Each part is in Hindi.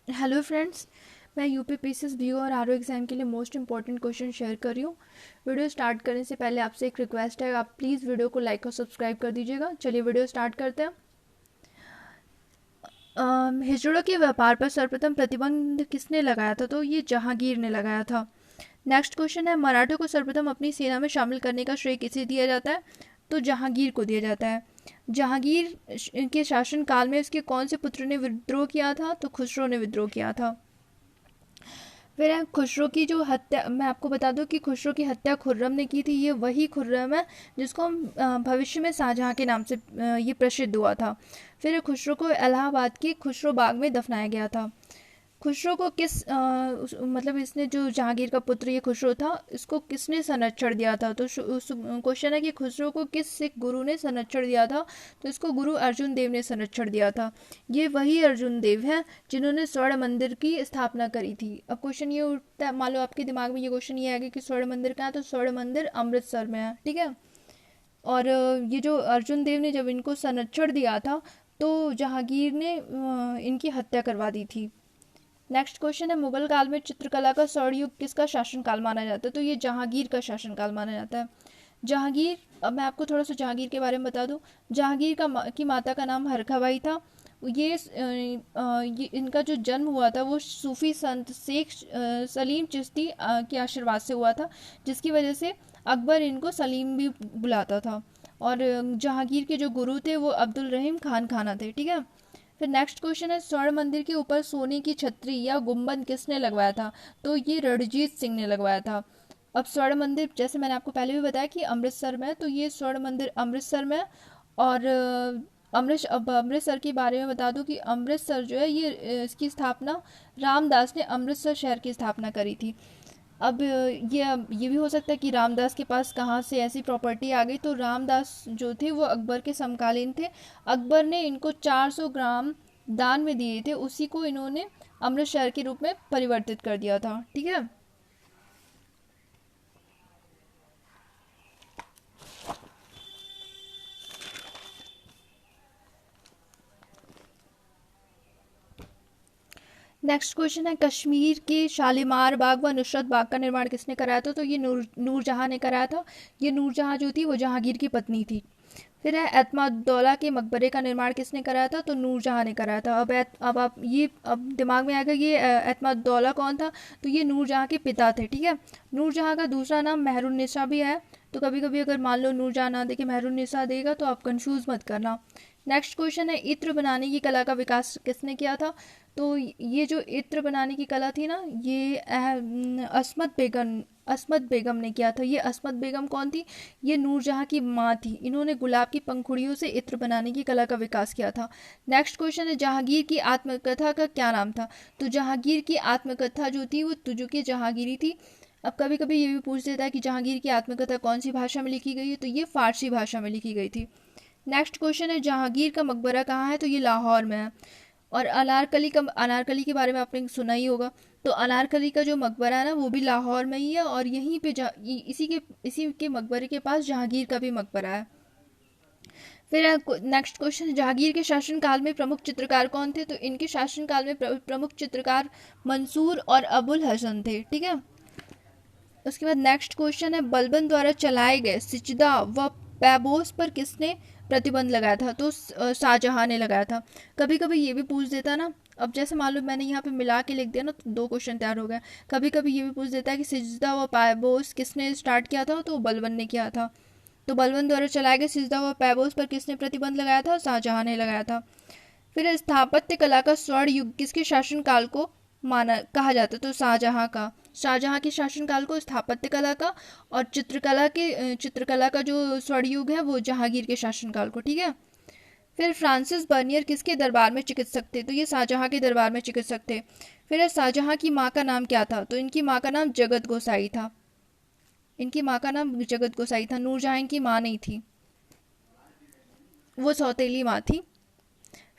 हेलो फ्रेंड्स, मैं यूपी पीसीएस बीओ और आरओ एग्ज़ाम के लिए मोस्ट इंपॉर्टेंट क्वेश्चन शेयर कर रही हूँ। वीडियो स्टार्ट करने से पहले आपसे एक रिक्वेस्ट है, आप प्लीज़ वीडियो को लाइक और सब्सक्राइब कर दीजिएगा। चलिए वीडियो स्टार्ट करते हैं। हिजड़ों के व्यापार पर सर्वप्रथम प्रतिबंध किसने लगाया था? तो ये जहांगीर ने लगाया था। नेक्स्ट क्वेश्चन है, मराठों को सर्वप्रथम अपनी सेना में शामिल करने का श्रेय किसे दिया जाता है? तो जहांगीर को दिया जाता है। जहांगीर के शासन काल में उसके कौन से पुत्र ने विद्रोह किया था? तो खुसरो ने विद्रोह किया था। फिर है खुसरो की जो हत्या, मैं आपको बता दूं कि खुसरो की हत्या खुर्रम ने की थी। ये वही खुर्रम है जिसको हम भविष्य में शाहजहां के नाम से ये प्रसिद्ध हुआ था। फिर खुसरो को इलाहाबाद की खुसरो बाग में दफनाया गया था। खुसरो को मतलब इसने जो जहांगीर का पुत्र ये खुसरो था, इसको किसने संरक्षण दिया था? तो क्वेश्चन है कि खुसरो को किस सिख गुरु ने संरक्षण दिया था? तो इसको गुरु अर्जुन देव ने संरक्षण दिया था। ये वही अर्जुन देव हैं जिन्होंने स्वर्ण मंदिर की स्थापना करी थी। अब क्वेश्चन ये उठता है, मान लो आपके दिमाग में ये क्वेश्चन ये आएगा कि स्वर्ण मंदिर कहाँ है? तो स्वर्ण मंदिर अमृतसर में है, ठीक है। और ये जो अर्जुन देव ने जब इनको संरक्षण दिया था, तो जहांगीर ने इनकी हत्या करवा दी थी। नेक्स्ट क्वेश्चन है, मुगल काल में चित्रकला का स्वर्ण युग किसका शासनकाल माना जाता है? तो ये जहांगीर का शासनकाल माना जाता है। जहांगीर, अब मैं आपको थोड़ा सा जहांगीर के बारे में बता दूं। जहांगीर की माता का नाम हरखाबाई था। ये इनका जो जन्म हुआ था वो सूफी संत शेख सलीम चिश्ती के आशीर्वाद से हुआ था, जिसकी वजह से अकबर इनको सलीम भी बुलाता था। और जहांगीर के जो गुरु थे वो अब्दुल रहीम खान खाना थे, ठीक है। फिर नेक्स्ट क्वेश्चन है, स्वर्ण मंदिर के ऊपर सोने की छतरी या गुम्बद किसने लगवाया था? तो ये रणजीत सिंह ने लगवाया था। अब स्वर्ण मंदिर, जैसे मैंने आपको पहले भी बताया कि अमृतसर में है, तो ये स्वर्ण मंदिर अमृतसर में है। और अमृतसर के बारे में बता दूं कि अमृतसर जो है ये इसकी स्थापना रामदास ने अमृतसर शहर की स्थापना करी थी। अब ये भी हो सकता है कि रामदास के पास कहाँ से ऐसी प्रॉपर्टी आ गई। तो रामदास जो थे वो अकबर के समकालीन थे। अकबर ने इनको 400 ग्राम दान में दिए थे, उसी को इन्होंने अमृत शहर के रूप में परिवर्तित कर दिया था, ठीक है। नेक्स्ट क्वेश्चन है, कश्मीर के शालीमार बाग व नुसरत बाग का निर्माण किसने कराया था? तो ये नूरजहां ने कराया था। ये नूरजहां जो थी वो जहांगीर की पत्नी थी। फिर है, एतमादुद्दौला के मकबरे का निर्माण किसने कराया था? तो नूरजहां ने कराया था। अब आप ये अब दिमाग में आएगा ये एतमादुद्दौला कौन था? तो ये नूरजहां के पिता थे, ठीक है। नूरजहां का दूसरा नाम मेहरुन्निसा भी है। तो कभी कभी अगर मान लो नूरजहां ना देके मेहरुन्निसा देगा तो आप कंफ्यूज मत करना। नेक्स्ट क्वेश्चन है, इत्र बनाने की कला का विकास किसने किया था? तो ये जो इत्र बनाने की कला थी ना, ये असमत बेगम ने किया था। ये असमत बेगम कौन थी? ये नूरजहां की माँ थी। इन्होंने गुलाब की पंखुड़ियों से इत्र बनाने की कला का विकास किया था। नेक्स्ट क्वेश्चन है, जहांगीर की आत्मकथा का क्या नाम था? तो जहांगीर की आत्मकथा जो थी वो तुजुके जहांगीरी थी। अब कभी कभी ये भी पूछ देता है कि जहांगीर की आत्मकथा कौन सी भाषा में लिखी गई है? तो ये फारसी भाषा में लिखी गई थी। नेक्स्ट क्वेश्चन है, जहांगीर का मकबरा कहाँ है? तो ये लाहौर में है। और अनारकली के बारे में आपने सुना ही होगा। तो अनारकली का जो मकबरा है ना वो भी लाहौर में ही है, और यहीं पे इसी के मकबरे के पास जहांगीर का भी मकबरा है। फिर नेक्स्ट क्वेश्चन, जहांगीर के शासनकाल में प्रमुख चित्रकार कौन थे? तो इनके शासनकाल में प्रमुख चित्रकार मंसूर और अबुल हसन थे, ठीक है। उसके बाद नेक्स्ट क्वेश्चन है, बलबन द्वारा चलाए गए सिचदा व पैबोस पर किसने प्रतिबंध लगाया था? तो शाहजहां ने लगाया था। कभी कभी ये भी पूछ देता ना, अब जैसे मान लो मैंने यहाँ पे मिला के लिख दिया ना तो दो क्वेश्चन तैयार हो गए। कभी कभी ये भी पूछ देता है कि सिजदा व पैबोस किसने स्टार्ट किया था? तो बलबन ने किया था। तो बलबन द्वारा चलाए गए सिजदा व पैबोस पर किसने प्रतिबंध लगाया था? शाहजहां ने लगाया था। फिर स्थापत्य कला का स्वर्ण युग किसके शासनकाल को माना कहा जाता है? तो शाहजहां के शासनकाल को स्थापत्य कला का, और चित्रकला का जो स्वर्ण युग है वो जहांगीर के शासनकाल को, ठीक है। फिर फ्रांसिस बर्नियर किसके दरबार में चिकित्सक थे? तो ये शाहजहां के दरबार में चिकित्सक थे। फिर शाहजहां की माँ का नाम क्या था? तो इनकी माँ का नाम जगत गोसाई था। इनकी माँ का नाम जगत गोसाई था। नूरजहां की माँ नहीं थी, वो सौतेली माँ थी।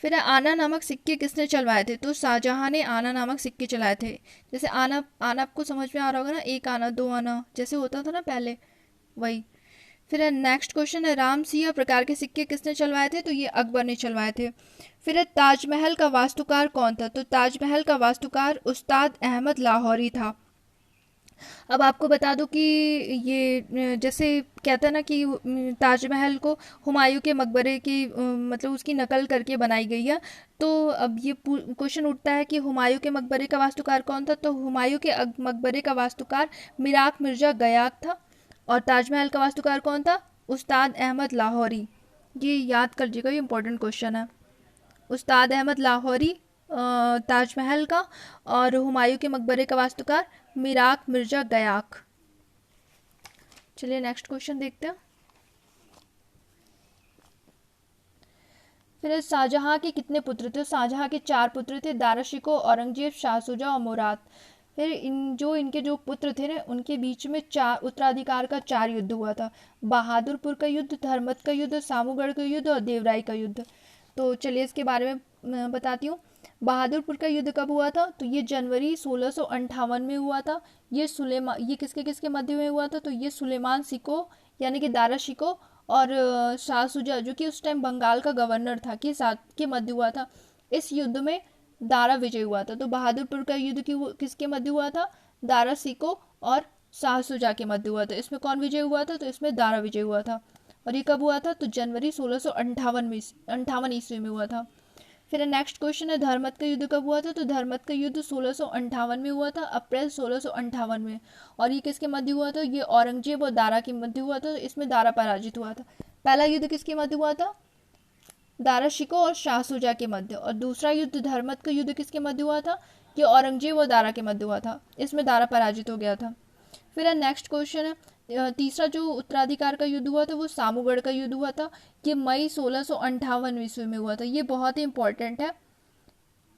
फिर आना नामक सिक्के किसने चलवाए थे? तो शाहजहां ने आना नामक सिक्के चलाए थे। जैसे आना आना आपको समझ में आ रहा होगा ना, एक आना दो आना जैसे होता था ना पहले, वही। फिर नेक्स्ट क्वेश्चन है, राम सिया प्रकार के सिक्के किसने चलवाए थे? तो ये अकबर ने चलवाए थे। फिर ताजमहल का वास्तुकार कौन था? तो ताजमहल का वास्तुकार उस्ताद अहमद लाहौरी था। अब आपको बता दूं कि ये जैसे कहते हैं ना कि ताजमहल को हुमायूं के मकबरे की मतलब उसकी नकल करके बनाई गई है। तो अब ये क्वेश्चन उठता है कि हुमायूं के मकबरे का वास्तुकार कौन था? तो हुमायूं के मकबरे का वास्तुकार मिराक मिर्जा गयाक था। और ताजमहल का वास्तुकार कौन था? उस्ताद अहमद लाहौरी। ये याद कर लीजिएगा, ये इंपॉर्टेंट क्वेश्चन है। उस्ताद अहमद लाहौरी ताजमहल का, और हुमायूं के मकबरे का वास्तुकार मिराक मिर्जा गयाक। चलिए नेक्स्ट क्वेश्चन देखते हैं। फिर शाहजहां के कितने पुत्र थे? शाहजहां के 4 पुत्र थे, दाराशिको, औरंगजेब, शाहसुजा और मुराद। फिर इनके जो पुत्र थे ना, उनके बीच में 4 उत्तराधिकार का 4 युद्ध हुआ था। बहादुरपुर का युद्ध, धर्मत का युद्ध, सामूगढ़ का युद्ध और देवराई का युद्ध। तो चलिए इसके बारे में बताती हूँ। बहादुरपुर का युद्ध कब हुआ था? तो ये जनवरी 1658 में हुआ था। ये किसके किसके मध्य में हुआ था? तो ये सुलेमान सिको यानी कि दारा शिको और शाह सुजा, जो कि उस टाइम बंगाल का गवर्नर था, के साथ के मध्य हुआ था। इस युद्ध में दारा विजय हुआ था। तो बहादुरपुर का युद्ध किसके मध्य हुआ था? दारा सिको और शाह सुजा के मध्य हुआ था। इसमें कौन विजय हुआ था? तो इसमें दारा विजय हुआ था। और ये कब हुआ था? तो जनवरी 1658 ईस्वी में हुआ था। फिर नेक्स्ट क्वेश्चन है, धर्मत का युद्ध कब हुआ था? तो धर्मत का युद्ध 1658 में हुआ था, अप्रैल 1658 में। और ये किसके मध्य हुआ था? ये औरंगजेब और दारा के मध्य हुआ था। इसमें दारा पराजित हुआ था। पहला युद्ध किसके मध्य हुआ था? दारा शिको और शाह सुजा के मध्य। और दूसरा युद्ध धर्मत का युद्ध किसके मध्य हुआ था? ये औरंगजेब और दारा के मध्य हुआ था। इसमें दारा पराजित हो गया था। फिर नेक्स्ट क्वेश्चन है, तीसरा जो उत्तराधिकार का युद्ध हुआ था वो सामूगढ़ का युद्ध हुआ था। ये मई 1658 ईस्वी में हुआ था। ये बहुत ही इंपॉर्टेंट है,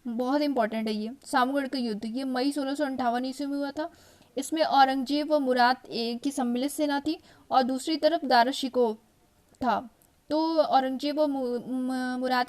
बहुत इंपॉर्टेंट है ये सामूगढ़ का युद्ध। ये मई 1658 ईस्वी में हुआ था। इसमें औरंगजेब व मुराद की सम्मिलित सेना थी और दूसरी तरफ दारा शिकोह था। तो औरंगजेब और मुराद